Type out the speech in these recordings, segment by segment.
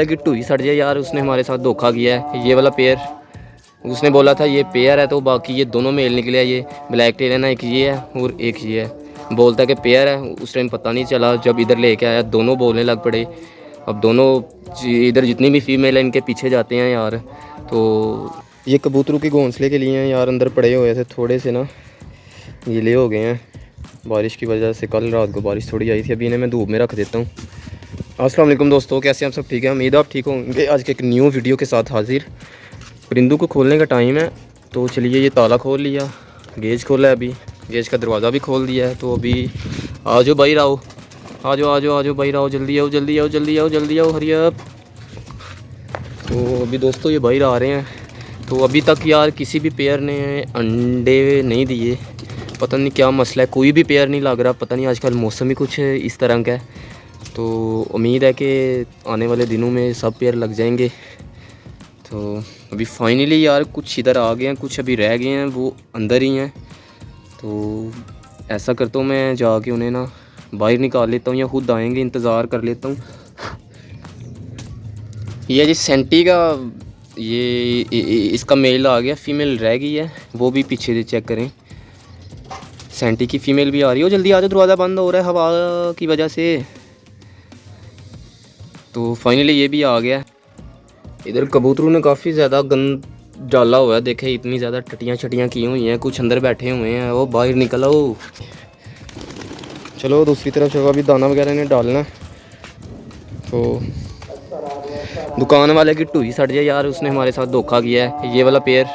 गिट्टू ही सड़ जाए यार, उसने हमारे साथ धोखा किया है। ये वाला पेयर उसने बोला था ये पेयर है, तो बाकी ये दोनों मेल निकले हैं। ये ब्लैक टेल है ना, एक ये है और एक ये है। बोलता है कि पेयर है, उस टाइम पता नहीं चला। जब इधर लेके आया दोनों बोलने लग पड़े। अब दोनों इधर जितनी भी फीमेल है इनके पीछे जाते हैं यार। तो ये कबूतरों के घोंसले के लिए हैं यार, अंदर पड़े हुए थे, थोड़े से ना गीले हो गए हैं बारिश की वजह से। कल रात को बारिश थोड़ी आई थी। अभी इन्हें मैं धूप में रख देता हूँ। अस्सलाम वालेकुम दोस्तों, कैसे हैं आप सब? ठीक है, उम्मीद है आप ठीक होंगे। आज के एक न्यू वीडियो के साथ हाजिर। परिंदों को खोलने का टाइम है, तो चलिए ये ताला खोल लिया, गेज खोला है, अभी गेज का दरवाज़ा भी खोल दिया है। तो अभी आ जाओ बाहर आओ, आ जाओ आ जाओ आ जाओ बाहर आओ, जल्दी आओ जल्दी आओ जल्दी आओ जल्दी आओ, हरी अप। तो अभी दोस्तों ये बाहर आ रहे हैं। तो अभी तक यार किसी भी पेयर ने अंडे नहीं दिए, पता नहीं क्या मसला है, कोई भी पेयर नहीं लग रहा। पता नहीं आजकल मौसम ही कुछ इस तरह का है। तो उम्मीद है कि आने वाले दिनों में सब पेयर लग जाएंगे। तो अभी फाइनली यार कुछ इधर आ गए हैं, कुछ अभी रह गए हैं, वो अंदर ही हैं। तो ऐसा करता हूँ मैं जाके उन्हें ना बाहर निकाल लेता हूँ, या खुद आएंगे, इंतज़ार कर लेता हूँ। ये जी सेंटी का इसका मेल आ गया, फीमेल रह गई है, वो भी पीछे से चेक करें। सेंटी की फ़ीमेल भी आ रही हो, जल्दी आ जाओ, दरवाज़ा बंद हो रहा है हवा की वजह से। तो फाइनली ये भी आ गया। इधर कबूतरों ने काफ़ी ज़्यादा गंद डाला हुआ है, देखे इतनी ज़्यादा टटियाँ छटियाँ की हुई हैं। कुछ अंदर बैठे हुए हैं, वो बाहर निकल आओ। चलो दूसरी तरफ चलो, अभी दाना वगैरह इन्हें डालना। तो दुकान वाले की टूई सड़ जाए यार, उसने हमारे साथ धोखा किया है। ये वाला पेयर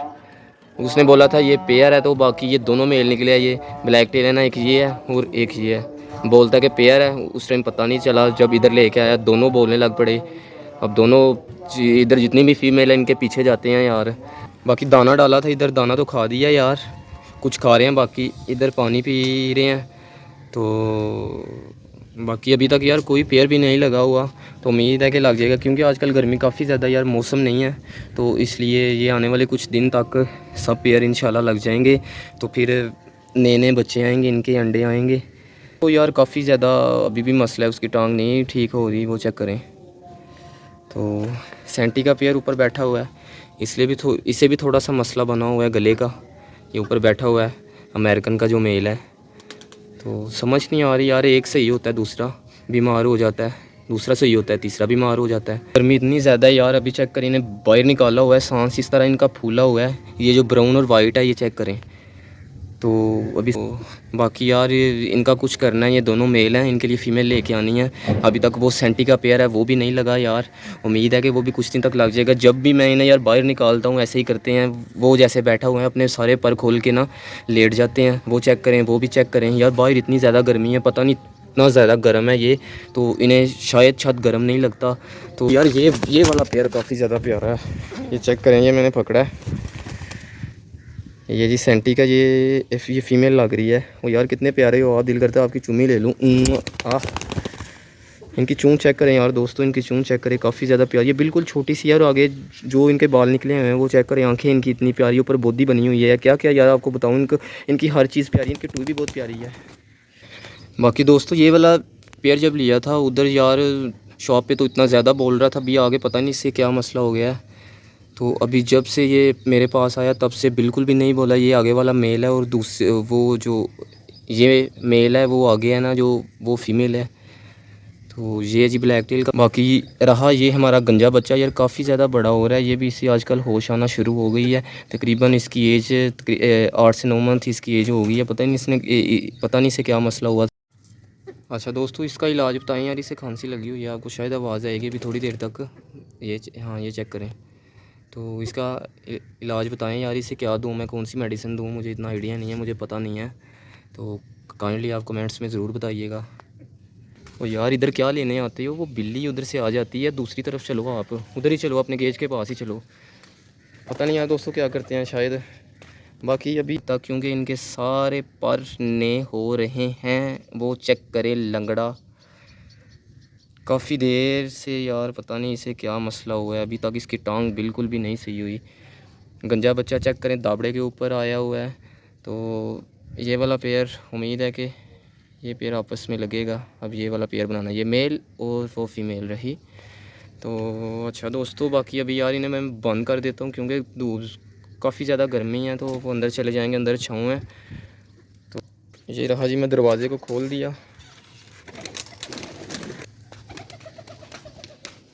उसने बोला था ये पेयर है, तो बाकी ये दोनों मेल निकले हैं। ये ब्लैक टेल है ना, एक ये है और एक ये है। बोलता है कि पेयर है, उस टाइम पता नहीं चला। जब इधर लेके आया दोनों बोलने लग पड़े। अब दोनों इधर जितनी भी फीमेल है इनके पीछे जाते हैं यार। बाकी दाना डाला था इधर, दाना तो खा दिया यार, कुछ खा रहे हैं, बाकी इधर पानी पी रहे हैं। तो बाकी अभी तक यार कोई पेयर भी नहीं लगा हुआ, तो उम्मीद है कि लग जाएगा, क्योंकि आजकल गर्मी काफ़ी ज़्यादा यार, मौसम नहीं है। तो इसलिए ये आने वाले कुछ दिन तक सब पेयर इंशाल्लाह लग जाएंगे। तो फिर नए नए बच्चे आएंगे, इनके अंडे आएंगे। तो यार काफ़ी ज़्यादा अभी भी मसला है, उसकी टांग नहीं ठीक हो रही, वो चेक करें। तो सेंटी का पेयर ऊपर बैठा हुआ है, इसलिए भी इसे भी थोड़ा सा मसला बना हुआ है गले का। ये ऊपर बैठा हुआ है, अमेरिकन का जो मेल है। तो समझ नहीं आ रही यार, एक सही होता है दूसरा बीमार हो जाता है, दूसरा सही होता है तीसरा बीमार हो जाता है। गर्मी इतनी ज़्यादा है यार, अभी चेक करें, इन्हें बाहर निकाला हुआ है, सांस इस तरह इनका फूला हुआ है। ये जो ब्राउन और वाइट है ये चेक करें। तो अभी बाकी यार इनका कुछ करना है। ये दोनों मेल हैं, इनके लिए फ़ीमेल लेके आनी है। अभी तक वो सेंटी का पेयर है, वो भी नहीं लगा यार। उम्मीद है कि वो भी कुछ दिन तक लग जाएगा। जब भी मैं इन्हें यार बाहर निकालता हूँ ऐसे ही करते हैं। वो जैसे बैठा हुए हैं अपने सारे पर खोल के ना लेट जाते हैं। वो चेक करें, वो भी चेक करें यार। बाहर इतनी ज़्यादा गर्मी है, पता नहीं इतना ज़्यादा गर्म है ये, तो इन्हें शायद छत गर्म नहीं लगता। तो यार ये वाला पेयर काफ़ी ज़्यादा प्यारा है, ये चेक करें, ये मैंने पकड़ा है। ये जी सेंटी का ये फीमेल लग रही है। वो यार कितने प्यारे हो आप, दिल करता है आपकी चुम्मी ले लूँ। इनकी चूँ चेक करें यार दोस्तों, इनकी चूँ चेक करें, काफ़ी ज़्यादा प्यारी है, बिल्कुल छोटी सी यार। आगे जो इनके बाल निकले हुए हैं वो चेक करें, आंखें इनकी इतनी प्यारी, ऊपर बॉडी बनी हुई है। क्या क्या यार आपको बताऊँ, इनकी हर चीज़ प्यारी, इनकी टू भी बहुत प्यारी है। बाकी दोस्तों ये वाला पेयर जब लिया था उधर यार शॉप पे, तो इतना ज़्यादा बोल रहा था, अभी आगे पता नहीं इससे क्या मसला हो गया है। तो अभी जब से ये मेरे पास आया तब से बिल्कुल भी नहीं बोला। ये आगे वाला मेल है और दूसरे वो जो ये मेल है वो आगे है ना, जो वो फीमेल है। तो ये जी ब्लैक टेल का। बाकी रहा ये हमारा गंजा बच्चा, यार काफ़ी ज़्यादा बड़ा हो रहा है ये भी, इसे आजकल होश आना शुरू हो गई है। तकरीबन इसकी एज 8 से 9 मंथ इसकी एज हो गई है। पता नहीं इसे क्या मसला हुआ। अच्छा दोस्तों इसका इलाज बताएं यार, इसे खांसी लगी हुई है, आपको शायद आवाज़ आएगी अभी थोड़ी देर तक। हाँ ये चेक करें। तो इसका इलाज बताएं यार, इसे क्या दूँ मैं, कौन सी मेडिसिन दूँ, मुझे इतना आइडिया नहीं है, मुझे पता नहीं है। तो काइंडली आप कमेंट्स में ज़रूर बताइएगा। और यार इधर क्या लेने आते हो, वो बिल्ली उधर से आ जाती है, दूसरी तरफ चलो, आप उधर ही चलो, अपने गेज के पास ही चलो। पता नहीं यार दोस्तों क्या करते हैं शायद। बाकी अभी तक क्योंकि इनके सारे पर ने हो रहे हैं, वो चेक करे लंगड़ा। काफ़ी देर से यार पता नहीं इसे क्या मसला हुआ है, अभी तक इसकी टांग बिल्कुल भी नहीं सही हुई। गंजा बच्चा चेक करें, दाबड़े के ऊपर आया हुआ है। तो ये वाला पेयर उम्मीद है कि ये पेयर आपस में लगेगा। अब ये वाला पेयर बनाना, ये मेल और वो फीमेल रही। तो अच्छा दोस्तों, बाकी अभी यार इन्हें मैं बंद कर देता हूँ क्योंकि धूप काफ़ी ज़्यादा गर्मी है, तो वो अंदर चले जाएंगे, अंदर छाँव है। तो ये रहा जी, मैं दरवाज़े को खोल दिया।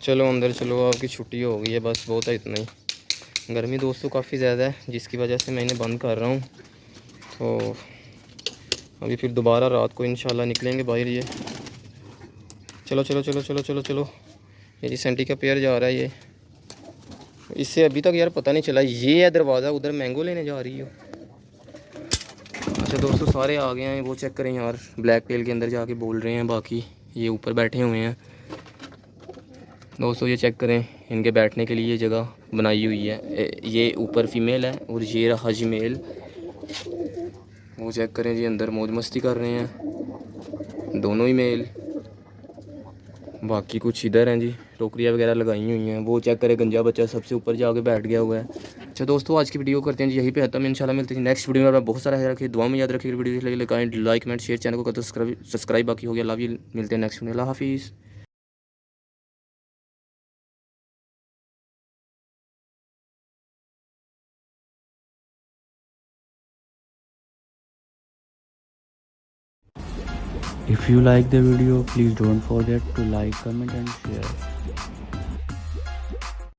चलो अंदर चलो, आपकी छुट्टी हो गई है, बस बहुत है इतना ही। गर्मी दोस्तों काफ़ी ज़्यादा है, जिसकी वजह से मैं इन्हें बंद कर रहा हूँ। तो अभी फिर दोबारा रात को इंशाल्लाह निकलेंगे बाहर। ये चलो चलो चलो चलो चलो चलो, ये जी सेंटी का पेयर जा रहा है। ये इससे अभी तक यार पता नहीं चला। ये है दरवाज़ा, उधर मैंगो लेने जा रही हो। अच्छा दोस्तों, सारे आ गए हैं, वो चेक करें यार, ब्लैक टेल के अंदर जाके बोल रहे हैं। बाकी ये ऊपर बैठे हुए हैं दोस्तों, ये चेक करें, इनके बैठने के लिए जगह बनाई हुई है। ये ऊपर फीमेल है और ये रहा जी मेल। वो चेक करें जी, अंदर मौज मस्ती कर रहे हैं दोनों ही मेल। बाकी कुछ इधर हैं जी, टोकरियाँ वगैरह लगाई हुई हैं। वो चेक करें, गंजा बच्चा सबसे ऊपर जाके बैठ गया हुआ है। अच्छा दोस्तों, आज की वीडियो करते हैं जी यहीं पे खत्म। इंशाल्लाह मिलते हैं नेक्स्ट वीडियो में। बहुत सारा है रखिए, दुआ में याद रखिए। Video like comment share, channel को सब्सक्राइब बाकी हो गया। लव यू, मिलते हैं नेक्स्ट वीडियो। अल्लाह हाफिज़। If you like the video, please don't forget to like, comment and share.